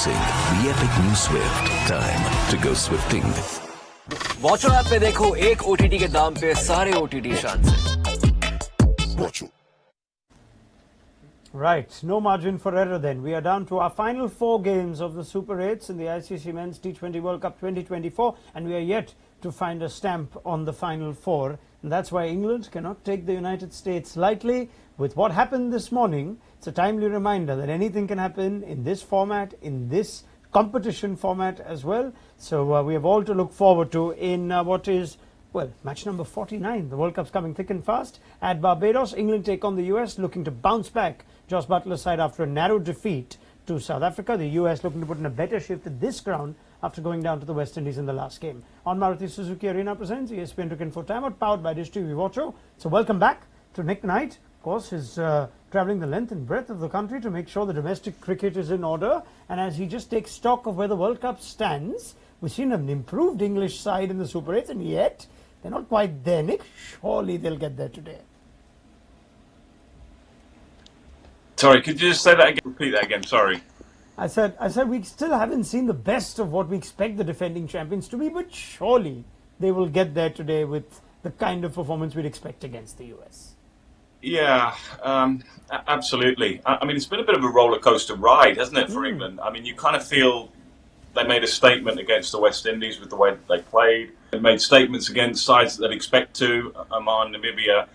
Introducing the epic new Swift. Time to go swifting. Watcho app पे देखो एक OTT के दाम पे सारे ओटीटी शान से. Right, no margin for error then. We are down to our final 4 games of the Super 8s in the ICC Men's T20 World Cup 2024, and we are yet to find a stamp on the final 4. And that's why England cannot take the United States lightly. With what happened this morning, it's a timely reminder that anything can happen in this format, in this competition format as well. So we have all to look forward to in what is, well, match number 49. The World Cup's coming thick and fast. At Barbados, England take on the US, looking to bounce back Joss Butler's side after a narrow defeat to South Africa. The US looking to put in a better shift at this ground after going down to the West Indies in the last game. On Maruti Suzuki Arena presents ESPNcricinfo Timeout, powered by Dishtv Watcho. So welcome back to Nick Knight. Of course, he's travelling the length and breadth of the country to make sure the domestic cricket is in order. And as he just takes stock of where the World Cup stands, we've seen an improved English side in the Super 8s, and yet they're not quite there, Nick. Surely they'll get there today. Sorry, could you just say that again? Repeat that again, sorry. I said we still haven't seen the best of what we expect the defending champions to be, but surely they will get there today with the kind of performance we'd expect against the US. Yeah, absolutely. I mean, it's been a bit of a roller coaster ride, hasn't it, for England? I mean, you kind of feel they made a statement against the West Indies with the way that they played. They made statements against sides that they'd expect to, Oman, Namibia,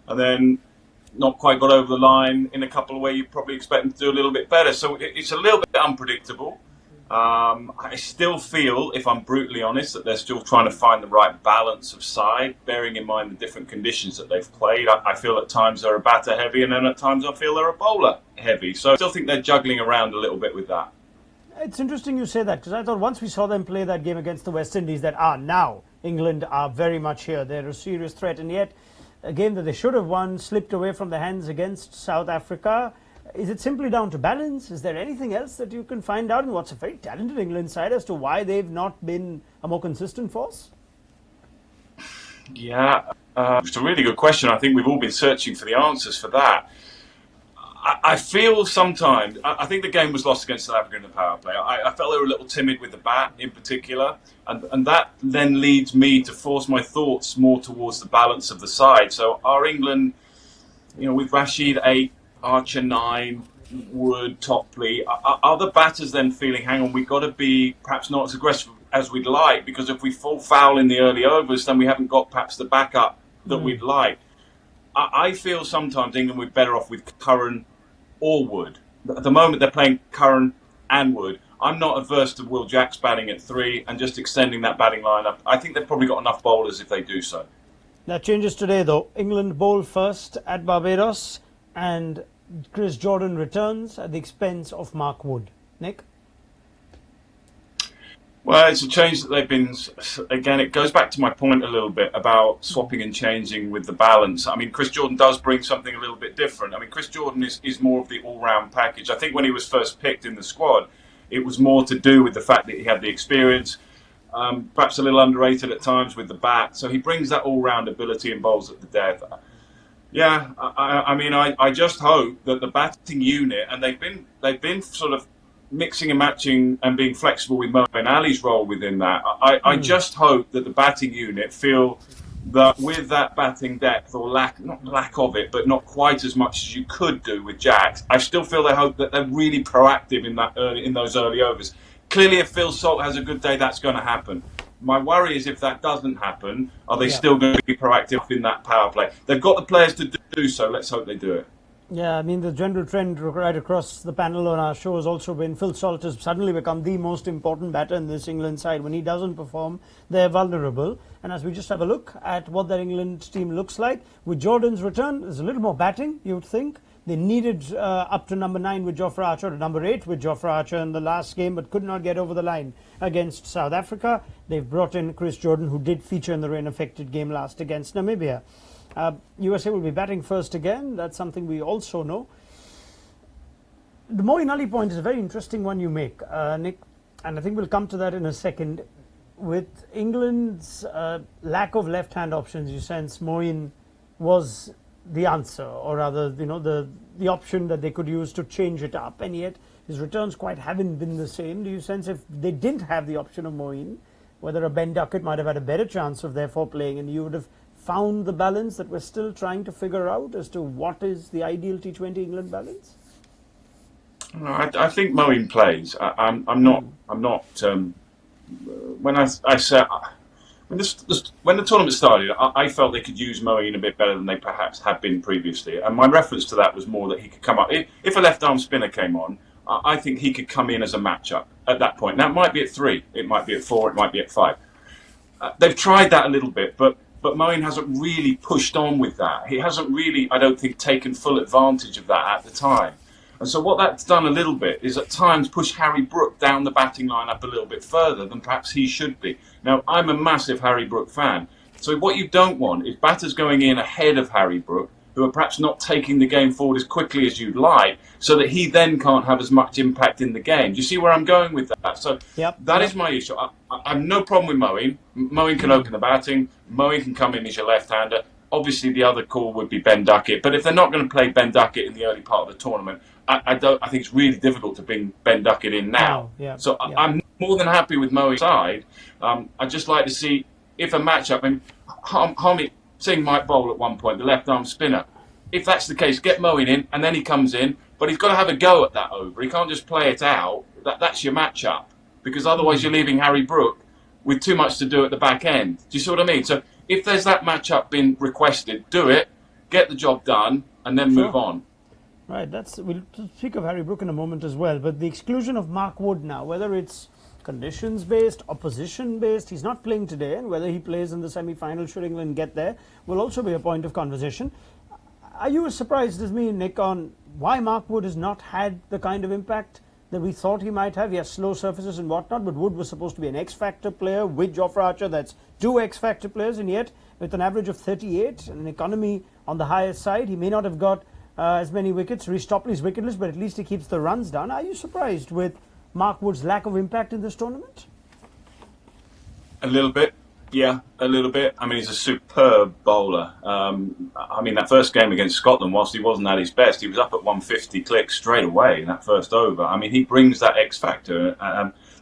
and then not quite got over the line in a couple of ways you probably expect them to do a little bit better. So it's a little bit unpredictable. I still feel, if I'm brutally honest, that they're still trying to find the right balance of side, bearing in mind the different conditions that they've played. I feel at times they're a batter heavy, and then at times I feel they're a bowler heavy. So I still think they're juggling around a little bit with that. It's interesting you say that, because I thought once we saw them play that game against the West Indies that now England are very much here. They're a serious threat, and yet a game that they should have won slipped away from their hands against South Africa. Is it simply down to balance? Is there anything else that you can find out in what's a very talented England side as to why they've not been a more consistent force? Yeah, it's a really good question. I think we've all been searching for the answers for that. I feel sometimes, I think the game was lost against South Africa in the power play. I felt they were a little timid with the bat in particular, and that then leads me to force my thoughts more towards the balance of the side. So are England, with Rashid 8, Archer 9, Wood, Topley, are the batters then feeling, hang on, we've got to be perhaps not as aggressive as we'd like, because if we fall foul in the early overs, then we haven't got perhaps the backup that we'd like. I feel sometimes England would be better off with Curran or Wood. At the moment, they're playing Curran and Wood. I'm not averse to Will Jacks batting at 3 and just extending that batting lineup. I think they've probably got enough bowlers if they do so. That changes today, though. England bowl first at Barbados, and Chris Jordan returns at the expense of Mark Wood. Nick? Well, it's a change that they've been, again, it goes back to my point a little bit about swapping and changing with the balance. I mean, Chris Jordan does bring something a little bit different. I mean, Chris Jordan is more of the all-round package. I think when he was first picked in the squad, it was more to do with the fact that he had the experience, perhaps a little underrated at times with the bat. So he brings that all-round ability and bowls at the death. Yeah, I mean, I just hope that the batting unit, and they've been sort of mixing and matching and being flexible with Moeen Ali's role within that. I just hope that the batting unit feel that with that batting depth, or not lack of it, but not quite as much as you could do with Jacks, I still feel they hope that they're really proactive in those early overs. Clearly, if philsalt has a good day, that's going to happen. My worry is if that doesn't happen, are they still going to be proactive in that power play? They've got the players to do so. Let's hope they do it. Yeah, I mean, the general trend right across the panel on our show has also been philsalt has suddenly become the most important batter in this England side. When he doesn't perform, they're vulnerable. And as we just have a look at what that England team looks like, with Jordan's return, there's a little more batting, you would think. They needed up to number 9 with Jofra Archer, or number 8 with Jofra Archer in the last game, but could not get over the line against South Africa. They've brought in Chris Jordan, who did feature in the rain-affected game last against Namibia. USA will be batting first again. That's something we also know. The Moeen Ali point is a very interesting one you make, Nick, and I think we'll come to that in a second. With England's lack of left-hand options, you sense Moeen was the answer, or rather, the option that they could use to change it up, and yet his returns quite haven't been the same. Do you sense if they didn't have the option of Moeen, whether a Ben Duckett might have had a better chance of therefore playing, and you would have found the balance that we're still trying to figure out as to what is the ideal T20 England balance? I think Moeen plays. I'm not. When I said when the tournament started, I felt they could use Moeen a bit better than they perhaps had been previously, and my reference to that was more that he could come up. If a left arm spinner came on, I think he could come in as a matchup at that point. Now it might be at 3, it might be at 4, it might be at 5. They've tried that a little bit, but Moeen hasn't really pushed on with that. He hasn't really, I don't think, taken full advantage of that at the time. And so what that's done a little bit is at times push Harry Brook down the batting line up a little bit further than perhaps he should be. Now, I'm a massive Harry Brook fan. So what you don't want is batters going in ahead of Harry Brook, who are perhaps not taking the game forward as quickly as you'd like, so that he then can't have as much impact in the game. Do you see where I'm going with that? So that is my issue. I've no problem with Moeen. Moeen can open the batting. Moeen can come in as your left-hander. Obviously, the other call would be Ben Duckett. But if they're not going to play Ben Duckett in the early part of the tournament, I think it's really difficult to bring Ben Duckett in now. I'm more than happy with Moeen's side. I'd just like to see if a matchup. I mean, Harmeet Singh might bowl at one point, the left arm spinner. If that's the case, get Moeen in, and then he comes in. But he's got to have a go at that over. He can't just play it out. That's your matchup, because otherwise you're leaving Harry Brook with too much to do at the back end. Do you see what I mean? So if there's that matchup being requested, do it, get the job done, and then move on. Right, we'll speak of Harry Brook in a moment as well, but the exclusion of Mark Wood now, whether it's conditions-based, opposition-based, he's not playing today, and whether he plays in the semi-final should England get there, will also be a point of conversation. Are you as surprised as me, Nick, on why Mark Wood has not had the kind of impact that we thought he might have? He has slow surfaces and whatnot, but Wood was supposed to be an X-Factor player with Jofra Archer. That's 2 X-Factor players, and yet with an average of 38 and an economy on the higher side, he may not have got as many wickets. Rhys Topley's wicketless, but at least he keeps the runs down. Are you surprised with Mark Wood's lack of impact in this tournament? A little bit, yeah, a little bit. I mean, he's a superb bowler. I mean, that first game against Scotland, whilst he wasn't at his best, he was up at 150 clicks straight away in that first over. I mean, he brings that X factor.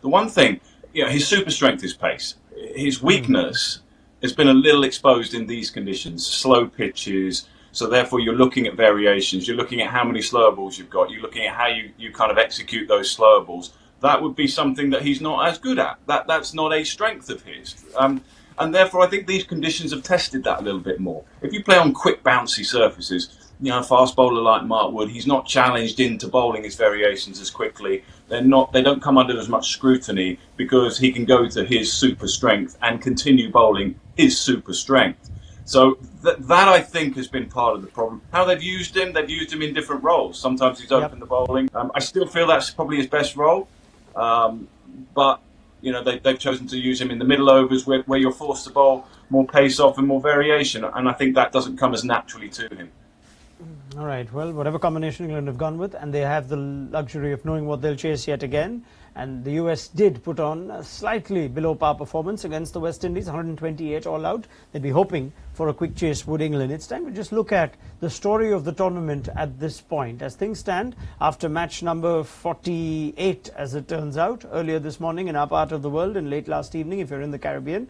The one thing, his super strength is pace. His weakness has been a little exposed in these conditions, slow pitches. So therefore, you're looking at variations. You're looking at how many slower balls you've got. You're looking at how you kind of execute those slower balls. That would be something that he's not as good at. That's not a strength of his. And therefore, I think these conditions have tested that a little bit more. If you play on quick, bouncy surfaces, a fast bowler like Mark Wood, he's not challenged into bowling his variations as quickly. They don't come under as much scrutiny because he can go to his super strength and continue bowling his super strength. So that I think has been part of the problem. How they've used him in different roles. Sometimes he's opened the bowling. I still feel that's probably his best role. But they've chosen to use him in the middle overs where you're forced to bowl more pace off and more variation. And I think that doesn't come as naturally to him. All right, well, whatever combination England have gone with, and they have the luxury of knowing what they'll chase yet again. And the US did put on a slightly below par performance against the West Indies, 128 all out. They'd be hoping for a quick chase would England. It's time to just look at the story of the tournament at this point. As things stand, after match number 48, as it turns out, earlier this morning in our part of the world and late last evening, if you're in the Caribbean,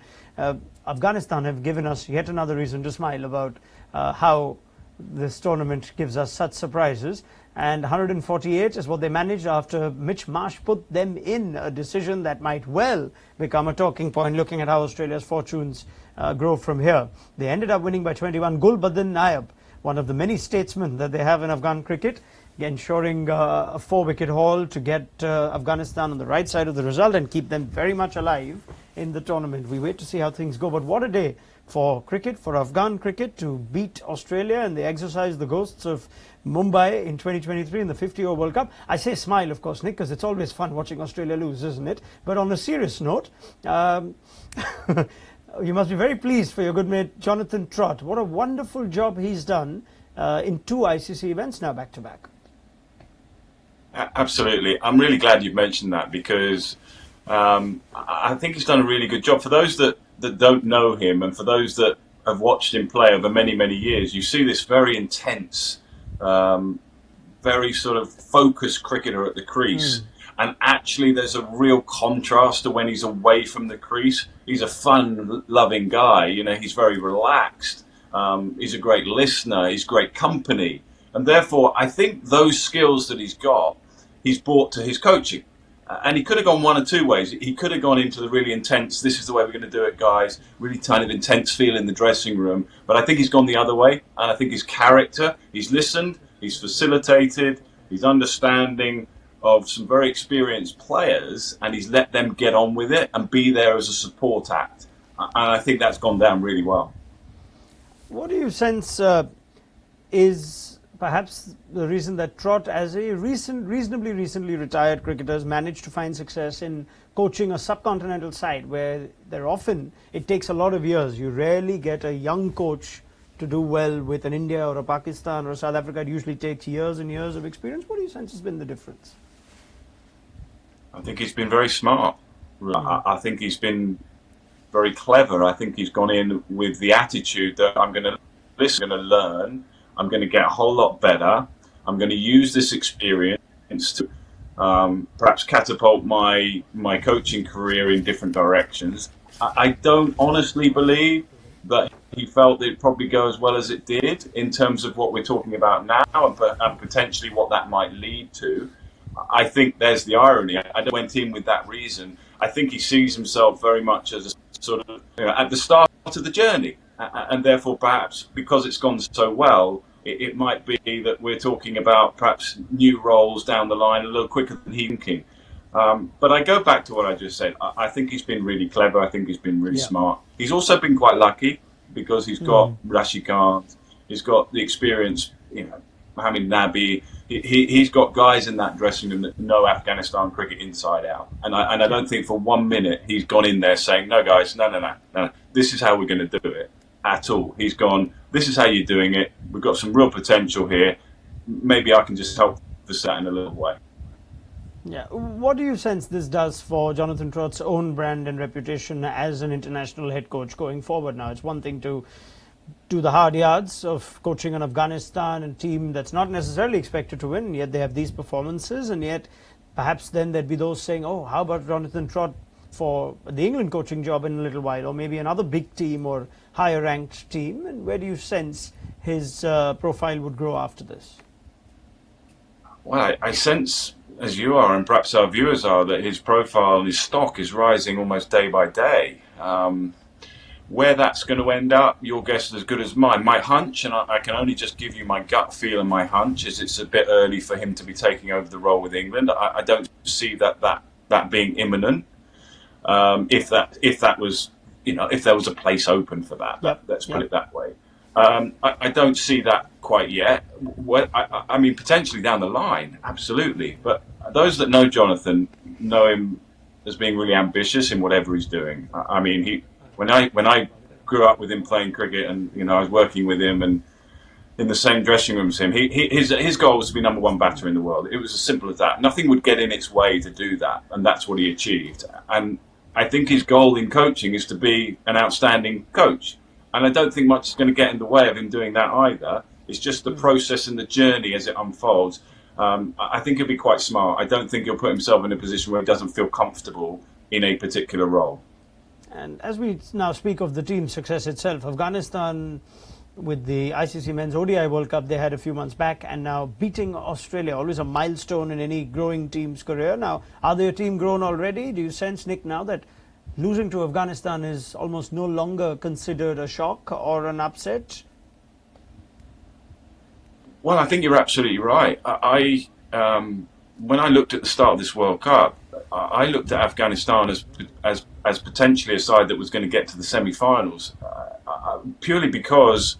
Afghanistan have given us yet another reason to smile about how this tournament gives us such surprises. And 148 is what they managed after Mitch Marsh put them in, a decision that might well become a talking point looking at how Australia's fortunes grow from here. They ended up winning by 21. Gul Badin Naib, one of the many statesmen that they have in Afghan cricket, ensuring a 4-wicket haul to get Afghanistan on the right side of the result and keep them very much alive in the tournament. We wait to see how things go, but what a day for cricket, for Afghan cricket, to beat Australia, and they exercise the ghosts of Mumbai in 2023 in the 50 World Cup. I say smile, of course, Nick, because it's always fun watching Australia lose, isn't it? But on a serious note, you must be very pleased for your good mate Jonathan Trot. What a wonderful job he's done in 2 ICC events now back to back. Absolutely. I'm really glad you've mentioned that, because I think he's done a really good job. For those that don't know him, and for those that have watched him play over many, many years, you see this very intense, very very sort of focused cricketer at the crease. And actually, there's a real contrast to when he's away from the crease. He's a fun-loving guy. You know, he's very relaxed. He's a great listener. He's great company. And therefore, I think those skills that he's got, he's brought to his coaching. And he could have gone one or two ways. He could have gone into the really intense, this is the way we're going to do it, guys, really kind of intense feel in the dressing room. But I think he's gone the other way. And I think his character, he's listened, he's facilitated, he's understanding of some very experienced players, and he's let them get on with it and be there as a support act. And I think that's gone down really well. What do you sense is perhaps the reason that Trot, as a reasonably recently retired cricketer, has managed to find success in coaching a subcontinental side where it takes a lot of years. You rarely get a young coach to do well with an India or a Pakistan or a South Africa. It usually takes years and years of experience. What do you sense has been the difference? I think he's been very smart. I think he's been very clever. I think he's gone in with the attitude that I'm going to listen, I'm going to learn, I'm going to get a whole lot better, I'm going to use this experience to perhaps catapult my coaching career in different directions. I don't honestly believe that he felt that it'd probably go as well as it did in terms of what we're talking about now and potentially what that might lead to. I think there's the irony. I went in with that reason. I think he sees himself very much as a sort of at the start of the journey, and therefore perhaps because it's gone so well, it might be that we're talking about perhaps new roles down the line a little quicker than he's thinking. But I go back to what I just said. I think he's been really clever. I think he's been really smart. He's also been quite lucky because he's got Rashid Khan, he's got the experience, Mohamed Nabi. He's got guys in that dressing room that know Afghanistan cricket inside out. And I don't think for 1 minute he's gone in there saying, no, guys, no, this is how we're going to do it at all. He's gone, this is how you're doing it. We've got some real potential here. Maybe I can just help this out in a little way. Yeah. What do you sense this does for Jonathan Trot's own brand and reputation as an international head coach going forward now? It's one thing to do the hard yards of coaching an Afghanistan and team that's not necessarily expected to win, yet they have these performances, and yet perhaps then there'd be those saying, oh, how about Jonathan Trot for the England coaching job in a little while, or maybe another big team or higher ranked team? And where do you sense his profile would grow after this? Well, I sense, as you are and perhaps our viewers are, that his profile and his stock is rising almost day by day. Where that's going to end up, your guess is as good as mine. My hunch, and I can only just give you my gut feel and my hunch, is it's a bit early for him to be taking over the role with England. I don't see that being imminent. If that was, if there was a place open for that, let's put it that way. I don't see that quite yet. I mean, potentially down the line, absolutely. But those that know Jonathan know him as being really ambitious in whatever he's doing. I mean, when I grew up with him playing cricket, and I was working with him and in the same dressing room as him, his goal was to be #1 batter in the world. It was as simple as that. Nothing would get in its way to do that, and that's what he achieved. And I think his goal in coaching is to be an outstanding coach. And I don't think much is going to get in the way of him doing that either. It's just the process and the journey as it unfolds. I think he'll be quite smart. I don't think he'll put himself in a position where he doesn't feel comfortable in a particular role. And as we now speak of the team's success itself, Afghanistan with the ICC Men's ODI World Cup they had a few months back, and now beating Australia, always a milestone in any growing team's career. Now, are their team grown already? Do you sense, Nick, now that losing to Afghanistan is almost no longer considered a shock or an upset? Well, I think you're absolutely right. When I looked at the start of this World Cup, I looked at Afghanistan as potentially a side that was going to get to the semi-finals, purely because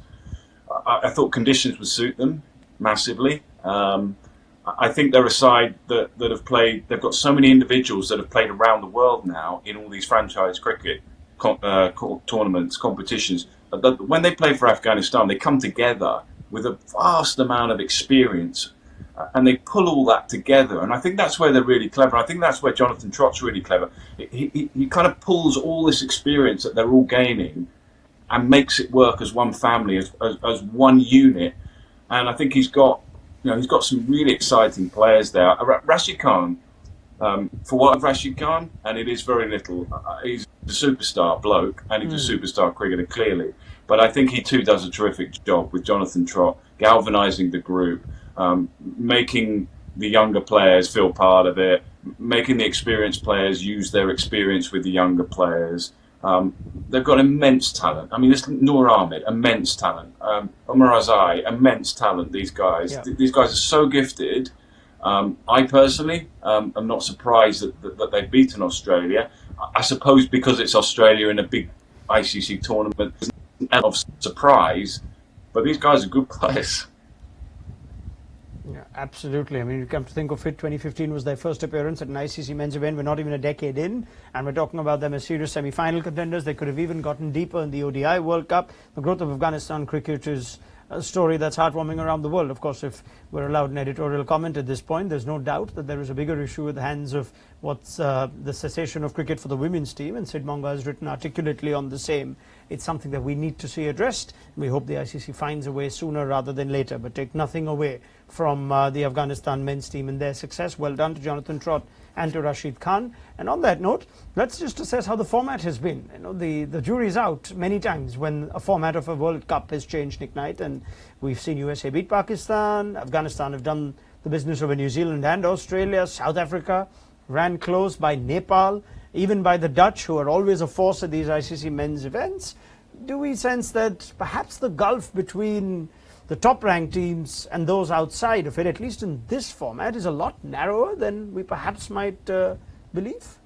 I thought conditions would suit them massively. I think they're a side that have played. They've got so many individuals that have played around the world now in all these franchise cricket tournaments, competitions. When they play for Afghanistan, they come together with a vast amount of experience, and they pull all that together. And I think that's where they're really clever. I think that's where Jonathan Trot's really clever. He kind of pulls all this experience that they're all gaining and makes it work as one family, as one unit. And I think he's got he's got some really exciting players there. Rashid Khan, for what of Rashid Khan, and it is very little. He's a superstar bloke, and he's a superstar cricketer, clearly. But I think he too does a terrific job with Jonathan Trot, galvanising the group, making the younger players feel part of it, making the experienced players use their experience with the younger players. They've got immense talent. I mean, this Noor Ahmed, immense talent. Omar Azai, immense talent. These guys, these guys are so gifted. I personally am not surprised that they've beaten Australia. I suppose because it's Australia in a big ICC tournament, there's an element of surprise. But these guys are good players. Yeah, absolutely. I mean, you come to think of it, 2015 was their first appearance at an ICC men's event. We're not even a decade in, and we're talking about them as serious semi-final contenders. They could have even gotten deeper in the ODI World Cup. The growth of Afghanistan cricket is a story that's heartwarming around the world. Of course, if we're allowed an editorial comment at this point, there's no doubt that there is a bigger issue with the hands of what's the cessation of cricket for the women's team, and Sid Monga has written articulately on the same. It's something that we need to see addressed. We hope the ICC finds a way sooner rather than later, but take nothing away from the Afghanistan men's team and their success. Well done to Jonathan Trot and to Rashid Khan. And on that note, let's just assess how the format has been. You know, the jury's out many times when a format of a World Cup has changed, Nick Knight, and we've seen USA beat Pakistan. Afghanistan have done the business over New Zealand and Australia. South Africa ran close by Nepal, even by the Dutch, who are always a force at these ICC men's events. Do we sense that perhaps the gulf between the top-ranked teams and those outside of it, at least in this format, is a lot narrower than we perhaps might believe?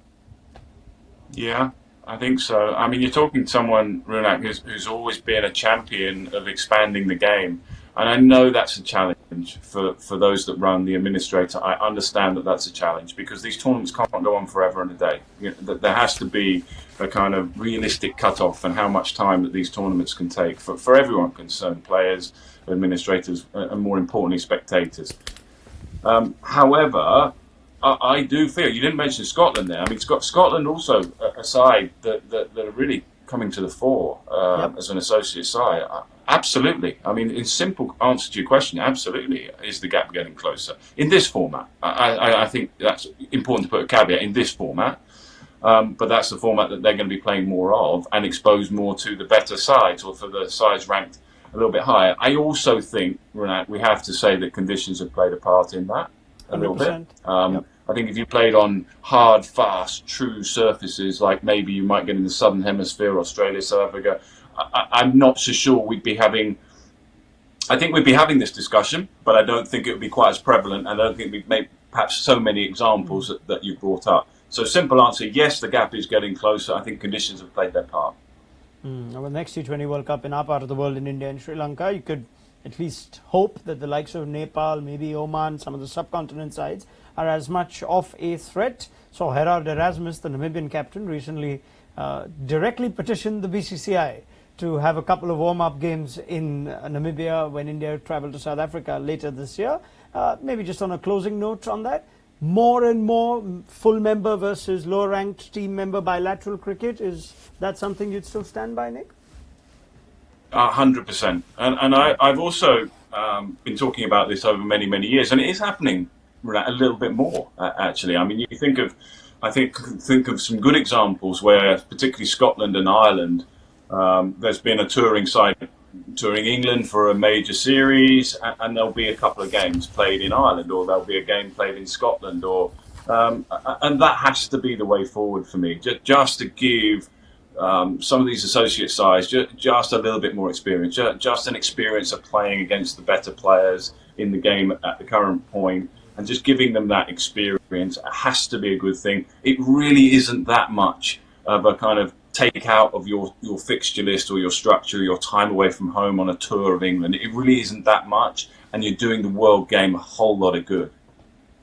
Yeah, I think so. I mean, you're talking to someone, Raunak, who's always been a champion of expanding the game. And I know that's a challenge for those that run the administrator. I understand that that's a challenge because these tournaments can't go on forever and a day. You know, there has to be a kind of realistic cut-off and how much time that these tournaments can take for everyone concerned, players, administrators, and more importantly, spectators. However, I do feel, you didn't mention Scotland there. I mean, Scotland also a side that are really coming to the fore as an associate side. Absolutely. I mean, in simple answer to your question, absolutely is the gap getting closer. In this format, I think that's important to put a caveat, in this format, but that's the format that they're going to be playing more of and expose more to the better sides or for the sides ranked a little bit higher. I also think, Raunak, we have to say that conditions have played a part in that a little bit. I think if you played on hard, fast, true surfaces, like maybe you might get in the Southern Hemisphere, Australia, South Africa, I'm not so sure we'd be having... I think we'd be having this discussion, but I don't think it would be quite as prevalent. I don't think we'd make perhaps so many examples that you brought up. So simple answer, yes, the gap is getting closer. I think conditions have played their part. Well, next T20 World Cup in our part of the world, in India and Sri Lanka, you could at least hope that the likes of Nepal, maybe Oman, some of the subcontinent sides are as much of a threat. So Gerard Erasmus, the Namibian captain, recently directly petitioned the BCCI to have a couple of warm-up games in Namibia when India travel to South Africa later this year. Maybe just on a closing note on that, more and more full member versus lower-ranked team member bilateral cricket, is that something you'd still stand by, Nick? 100%. And I've also been talking about this over many, many years, and it is happening a little bit more, actually. I mean, you think of some good examples where, particularly Scotland and Ireland, there's been a touring side touring England for a major series, and there'll be a couple of games played in Ireland, or there'll be a game played in Scotland, or and that has to be the way forward for me, just to give some of these associate sides just a little bit more experience, just an experience of playing against the better players in the game at the current point, and just giving them that experience has to be a good thing. It really isn't that much of a kind of take out of your fixture list or your structure, your time away from home on a tour of England. It really isn't that much, and you're doing the world game a whole lot of good.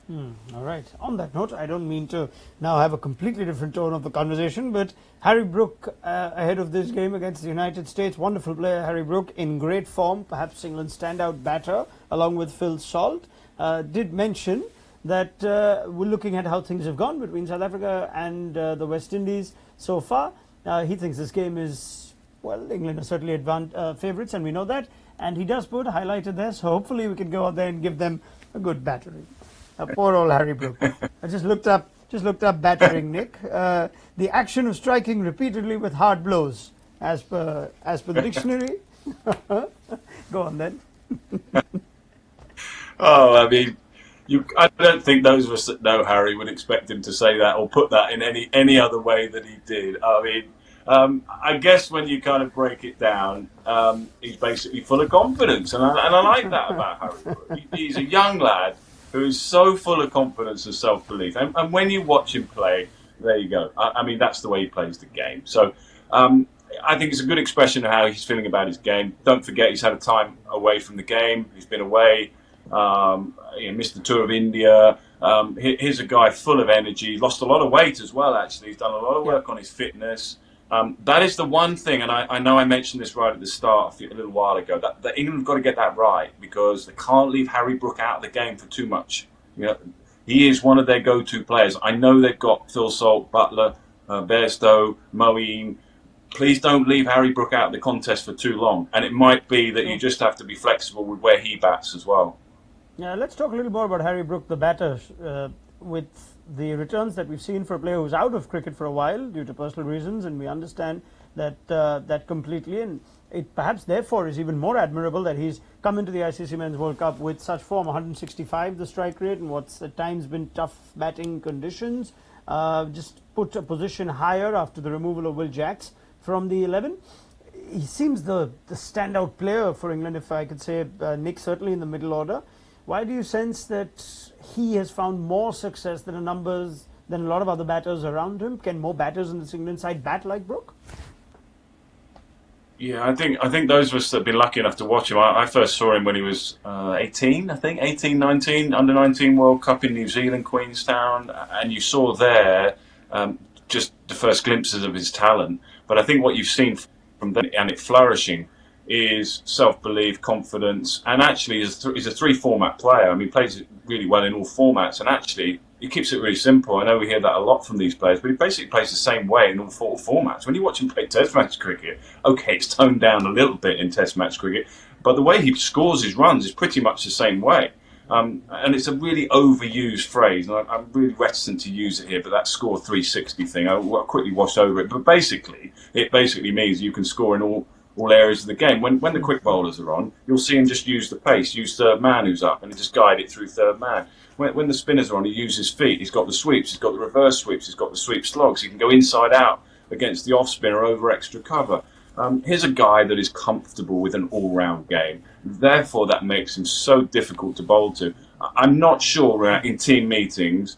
All right. On that note, I don't mean to now have a completely different tone of the conversation, but Harry Brook, ahead of this game against the United States, wonderful player, Harry Brook, in great form, perhaps England's standout batter, along with philsalt, did mention that we're looking at how things have gone between South Africa and the West Indies so far. He thinks this game is, well, England are certainly favourites, and we know that. And he does put highlighted there, so hopefully we can go out there and give them a good battering. Poor old Harry Brook. I just looked up battering, Nick. The action of striking repeatedly with hard blows, as per the dictionary. Go on then. Oh, I mean, I don't think those of us that know Harry would expect him to say that or put that in any other way that he did. I mean, I guess when you kind of break it down, he's basically full of confidence, and I like that about Harry Brook. He's a young lad who is so full of confidence and self-belief, and when you watch him play, there you go. I mean, that's the way he plays the game. So I think it's a good expression of how he's feeling about his game. Don't forget, he's had a time away from the game. He's been away. He missed the tour of India. Here's a guy full of energy. Lost a lot of weight as well, actually. He's done a lot of work on his fitness. That is the one thing, and I know I mentioned this right at the start a little while ago, that England have got to get that right, because they can't leave Harry Brook out of the game for too much. You know, he is one of their go-to players. I know they've got philsalt, Butler, Bairstow, Moeen. Please don't leave Harry Brook out of the contest for too long. And it might be that you just have to be flexible with where he bats as well. Yeah, let's talk a little more about Harry Brook, the batter, with the returns that we've seen for a player who's out of cricket for a while due to personal reasons, and we understand that completely. And it perhaps therefore is even more admirable that he's come into the ICC Men's World Cup with such form. 165 the strike rate, and what's at times been tough batting conditions. Just put a position higher after the removal of Will Jacks from the 11. He seems the standout player for England, if I could say, Nick, certainly in the middle order. Why do you sense that he has found more success than a lot of other batters around him? Can more batters in this England side bat like Brook? Yeah, I think those of us that have been lucky enough to watch him, I first saw him when he was 18, I think, 18, 19, under 19 World Cup in New Zealand, Queenstown, and you saw there just the first glimpses of his talent. But I think what you've seen from then, and it flourishing, is self-belief, confidence, and actually he's a three-format player. I mean, he plays really well in all formats, and actually he keeps it really simple. I know we hear that a lot from these players, but he basically plays the same way in all four formats. When you watch him play Test match cricket, okay, it's toned down a little bit in Test match cricket, but the way he scores his runs is pretty much the same way. And it's a really overused phrase, and I'm really reticent to use it here, but that score 360 thing, I'll quickly wash over it. But it basically means you can score in all areas of the game. When the quick bowlers are on, you'll see him just use the pace, use third man who's up, and just guide it through third man. When the spinners are on, he uses feet. He's got the sweeps, he's got the reverse sweeps, he's got the sweep slogs. He can go inside out against the off spinner over extra cover. Here's a guy that is comfortable with an all-round game. Therefore, that makes him so difficult to bowl to. I'm not sure in team meetings,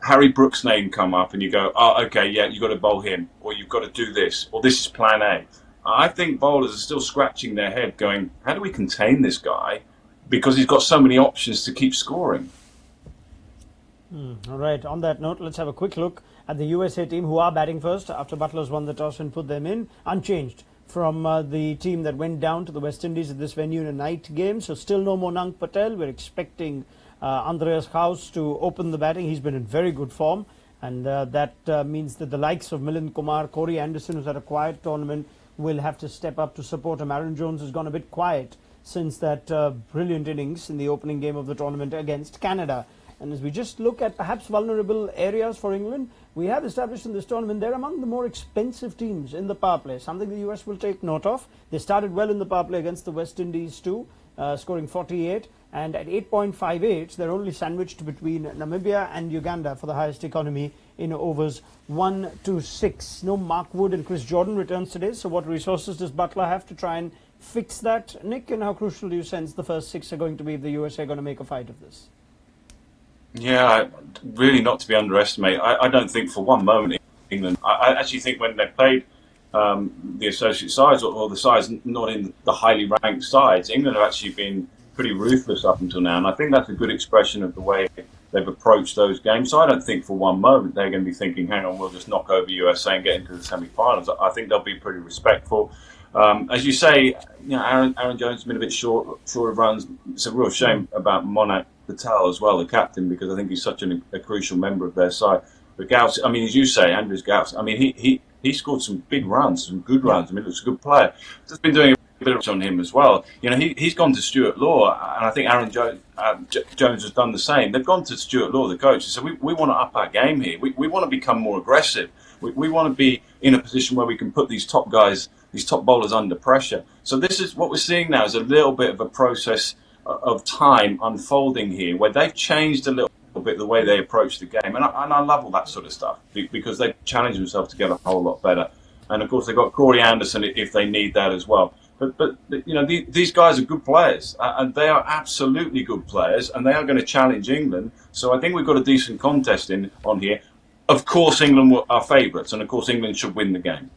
Harry Brook's name come up and you go, oh, okay, yeah, you've got to bowl him, or you've got to do this, or this is plan A. I think bowlers are still scratching their head going, how do we contain this guy? Because he's got so many options to keep scoring. All right, on that note, let's have a quick look at the USA team, who are batting first after Butler's won the toss and put them in, unchanged from the team that went down to the West Indies at this venue in a night game. So still no Monank Patel. We're expecting Andreas Haus to open the batting. He's been in very good form, and that means that the likes of Milind Kumar, Corey Anderson, who's had a quiet tournament, will have to step up to support him. Aaron Jones has gone a bit quiet since that brilliant innings in the opening game of the tournament against Canada. And as we just look at perhaps vulnerable areas for England, we have established in this tournament they're among the more expensive teams in the power play, something the US will take note of. They started well in the power play against the West Indies too, scoring 48, and at 8.58 they're only sandwiched between Namibia and Uganda for the highest economy in overs 1 to 6. No Mark Wood and Chris Jordan returns today, so what resources does Butler have to try and fix that, Nick? And how crucial do you sense the first 6 are going to be if the USA are going to make a fight of this? Yeah, really not to be underestimated. I don't think for one moment England, I actually think when they played the associate sides or the sides not in the highly ranked sides, England have actually been pretty ruthless up until now, and I think that's a good expression of the way they've approached those games. So I don't think for one moment they're going to be thinking, hang on, we'll just knock over USA and get into the semi-finals. I think they'll be pretty respectful. As you say, you know, Aaron Jones has been a bit short of runs. It's a real shame about Monank Patel as well, the captain, because I think he's such a crucial member of their side. But Gauss, I mean, as you say, Andrews Gauss, I mean, he scored some big runs, some good runs. I mean, looks a good player. Just been doing bit on him as well. You know, he's gone to Stuart Law, and I think Aaron Jones has done the same. They've gone to Stuart Law, the coach, and said, we want to up our game here. We want to become more aggressive. We want to be in a position where we can put these top guys, these top bowlers under pressure. So this is what we're seeing now is a little bit of a process of time unfolding here, where they've changed a little bit the way they approach the game. And I love all that sort of stuff because they've challenged themselves to get a whole lot better. And of course, they've got Corey Anderson if they need that as well. But you know, these guys are good players, and they are absolutely good players, and they are going to challenge England. So I think we've got a decent contest on here. Of course, England are favourites, and of course, England should win the game.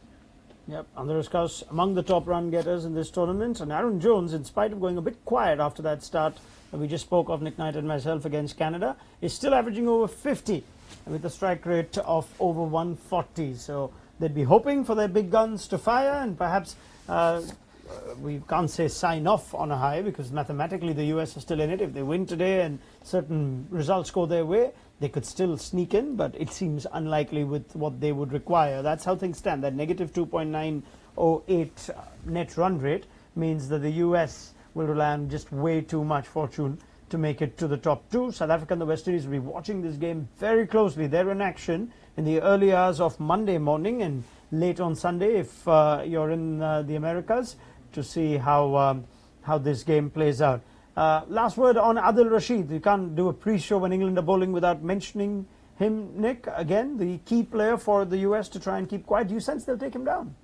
Yep, Adil Rashid among the top run getters in this tournament, and Aaron Jones, in spite of going a bit quiet after that start that we just spoke of, Nick Knight and myself, against Canada, is still averaging over 50 with a strike rate of over 140. So they'd be hoping for their big guns to fire, and perhaps we can't say sign off on a high, because mathematically the US are still in it. If they win today and certain results go their way, they could still sneak in, but it seems unlikely with what they would require. That's how things stand. That negative 2.908 net run rate means that the US will rely on just way too much fortune to make it to the top two. South Africa and the West Indies will be watching this game very closely. They're in action in the early hours of Monday morning and late on Sunday if you're in the Americas, to see how this game plays out. Last word on Adil Rashid. You can't do a pre-show when England are bowling without mentioning him, Nick. Again, the key player for the US to try and keep quiet. Do you sense they'll take him down?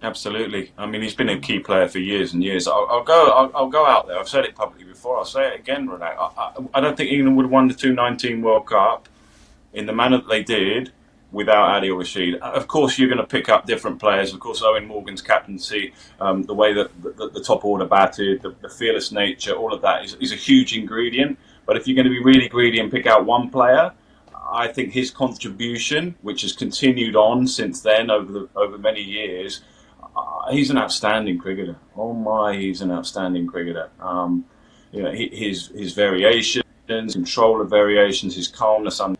Absolutely. I mean, he's been a key player for years and years. I'll go out there. I've said it publicly before. I'll say it again, Raunak. I don't think England would have won the 2019 World Cup in the manner that they did without Adil Rashid. Of course, you're going to pick up different players. Of course, Owen Morgan's captaincy, the way that the top order batted, the fearless nature, all of that is a huge ingredient. But if you're going to be really greedy and pick out one player, I think his contribution, which has continued on since then over many years, he's an outstanding cricketer. Oh my, he's an outstanding cricketer. You know, his variations, control of variations, his calmness under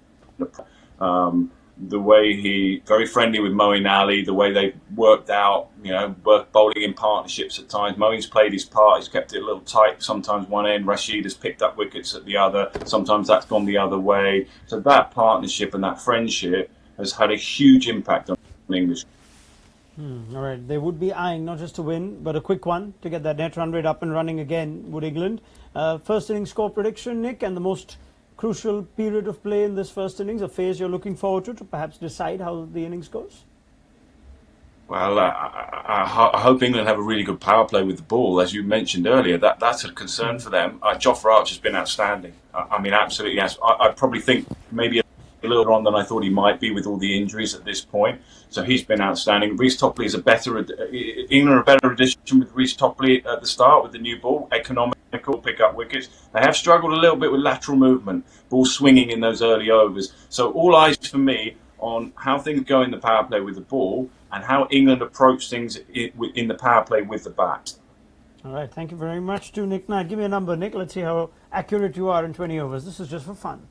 the way he very friendly with Moeen Ali, the way they've worked out, you know, bowling in partnerships at times. Moeen's played his part. He's kept it a little tight. Sometimes one end, Rashid has picked up wickets at the other. Sometimes that's gone the other way. So that partnership and that friendship has had a huge impact on English. All right, they would be eyeing not just to win, but a quick one to get that net run rate up and running again, would England. First innings score prediction, Nick, and the most crucial period of play in this first innings, a phase you're looking forward to perhaps decide how the innings goes? Well, I hope England have a really good power play with the ball. As you mentioned earlier, that's a concern for them. Jofra Archer's been outstanding. I mean, absolutely. I probably think maybe a little on than I thought he might be with all the injuries at this point. So he's been outstanding. Reece Topley is England are a better addition with Reece Topley at the start with the new ball. Economical, pick up wickets. They have struggled a little bit with lateral movement, ball swinging in those early overs. So all eyes for me on how things go in the power play with the ball and how England approach things in the power play with the bat. All right, thank you very much to Nick Knight. Give me a number, Nick. Let's see how accurate you are in 20 overs. This is just for fun.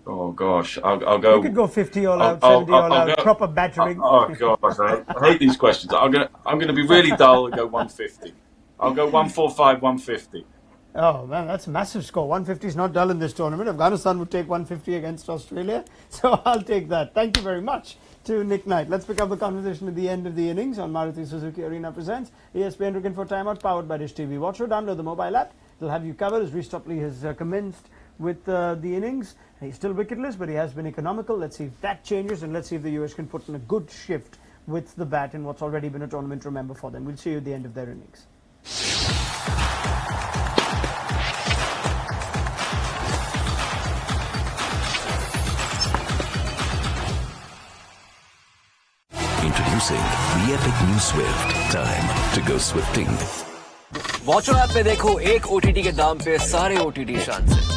Oh gosh, I'll go. You could go 50 all out, 70 all out, proper battering. Oh gosh, I hate these questions. I'm gonna be really dull and go 150. I'll go 145, 150. Oh man, that's a massive score. 150 is not dull in this tournament. Afghanistan would take 150 against Australia, so I'll take that. Thank you very much to Nick Knight. Let's pick up the conversation at the end of the innings on Maruti Suzuki Arena presents ESPNcricinfo Timeout, powered by Dishtv. Watch or download the mobile app. It'll have you covered as Reece Topley has commenced with the innings. He's still wicketless, but he has been economical. Let's see if that changes, and let's see if the US can put in a good shift with the bat in what's already been a tournament to remember for them. We'll see you at the end of their innings. Introducing the epic new Swift. Time to go swifting. Watcher app पे देखो एक OTT के दाम पे सारे OTT शान से।